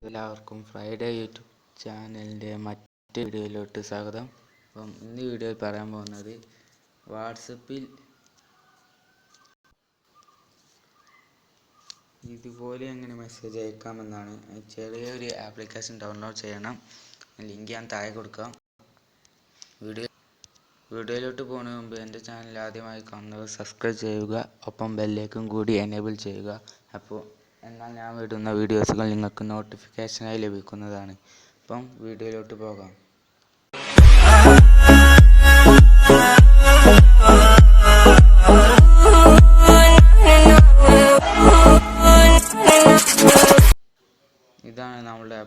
എല്ലാവർക്കും Friday YouTube ചാനലിൻ്റെ മറ്റൊരു വീഡിയോയിലോട്ട് സ്വാഗതം. അപ്പം ഇന്ന് വീഡിയോയിൽ പറയാൻ പോകുന്നത് വാട്സപ്പിൽ ഇതുപോലെ എങ്ങനെ മെസ്സേജ് അയക്കാമെന്നാണ്. ചെറിയൊരു ആപ്ലിക്കേഷൻ ഡൗൺലോഡ് ചെയ്യണം. ലിങ്ക് ഞാൻ താഴെ കൊടുക്കാം. വീഡിയോയിലോട്ട് പോകുന്നതിന് മുമ്പ് എൻ്റെ ചാനൽ ആദ്യമായി കാണുന്നവർ സബ്സ്ക്രൈബ് ചെയ്യുക, ഒപ്പം ബെല്ലേക്കും കൂടി എനേബിൾ ചെയ്യുക. എന്നാൽ ഞാൻ വിടുന്ന വീഡിയോസുകൾ നിങ്ങൾക്ക് നോട്ടിഫിക്കേഷനായി ലഭിക്കുന്നതാണ്. അപ്പം വീഡിയോയിലോട്ട് പോകാം. ഇതാണ് നമ്മളുടെ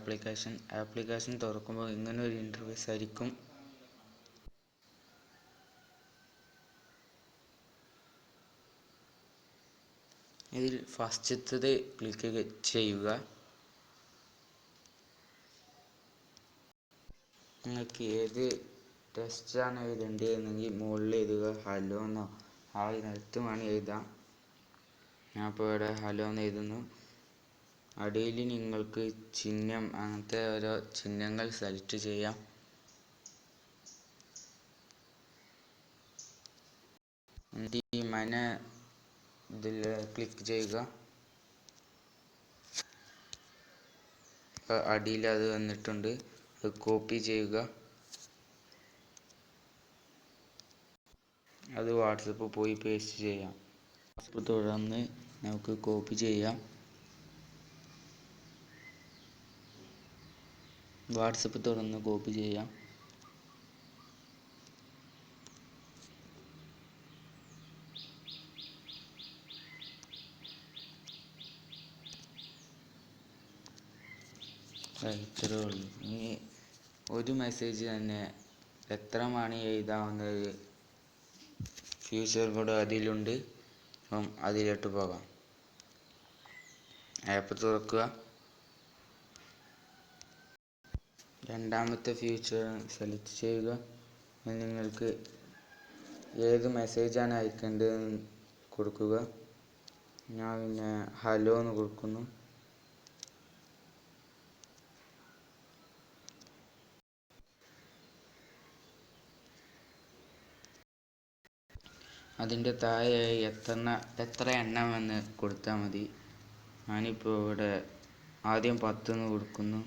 ആപ്ലിക്കേഷൻ തുറക്കുമ്പോൾ ഇങ്ങനെ ഒരു ഇൻ്റർഫേസ് ആയിരിക്കും. ഇതിൽ ഫസ്റ്റത്തത് ക്ലിക്ക് ചെയ്യുക. നിങ്ങൾക്ക് ഏത് ടെക്സ്റ്റാണ് എഴുതേണ്ടതെങ്കിൽ മുകളിൽ എഴുതുക. ഹലോ എന്നോ നിലത്തുമാണ് എഴുതാം. ഞാൻ ഇപ്പോൾ ഇവിടെ ഹലോ എന്ന് എഴുതുന്നു. അടിയിൽ നിങ്ങൾക്ക് ചിഹ്നം, അങ്ങനത്തെ ഓരോ ചിഹ്നങ്ങൾ സെലക്ട് ചെയ്യാം. ഈ മന ഇതിൽ ക്ലിക്ക് ചെയ്യുക. അടിയിൽ അത് വന്നിട്ടുണ്ട്. അത് കോപ്പി ചെയ്യുക. അത് വാട്സപ്പ് പോയി പേസ്റ്റ് ചെയ്യാം. വാട്സപ്പ് തുടർന്ന് നമുക്ക് കോപ്പി ചെയ്യാം. ഇത്രേ ഉള്ളൂ. ഇനി ഒരു മെസ്സേജ് തന്നെ എത്ര മണി എഴുതാവുന്ന ഒരു ഫ്യൂച്ചർ കൂടെ അതിലുണ്ട്. അപ്പം അതിലോട്ട് പോകാം. ആപ്പ് തുറക്കുക. രണ്ടാമത്തെ ഫ്യൂച്ചർ സെലക്ട് ചെയ്യുക. നിങ്ങൾക്ക് ഏത് മെസ്സേജാണ് അയക്കേണ്ടതെന്ന് കൊടുക്കുക. ഞാൻ പിന്നെ ഹലോ എന്ന് കൊടുക്കുന്നു. അതിൻ്റെ താഴെയായി എത്ര എണ്ണം എന്ന് കൊടുത്താൽ മതി. ഞാനിപ്പോൾ ഇവിടെ ആദ്യം 10 എന്ന് കൊടുക്കുന്നു.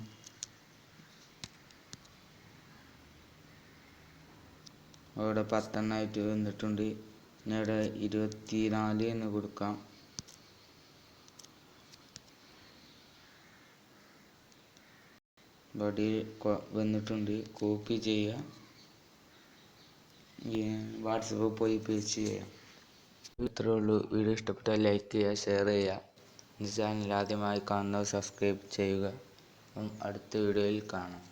അവിടെ 10 എണ്ണമായിട്ട് വന്നിട്ടുണ്ട്. പിന്നെ ഇവിടെ 24 എന്ന് കൊടുക്കാം. ബോഡി വന്നിട്ടുണ്ട്. കോപ്പി ചെയ്യുക. വാട്സപ്പ് പോയി പേസ്റ്റ് ചെയ്യാം. ഇത്രേ ഉള്ളൂ. വീഡിയോ ഇഷ്ടപ്പെട്ടാൽ ലൈക്ക് ചെയ്യുക, ഷെയർ ചെയ്യുക. എൻ്റെ ചാനൽ ആദ്യമായി കാണുന്നവർ സബ്സ്ക്രൈബ് ചെയ്യുക. അടുത്ത വീഡിയോയിൽ കാണാം.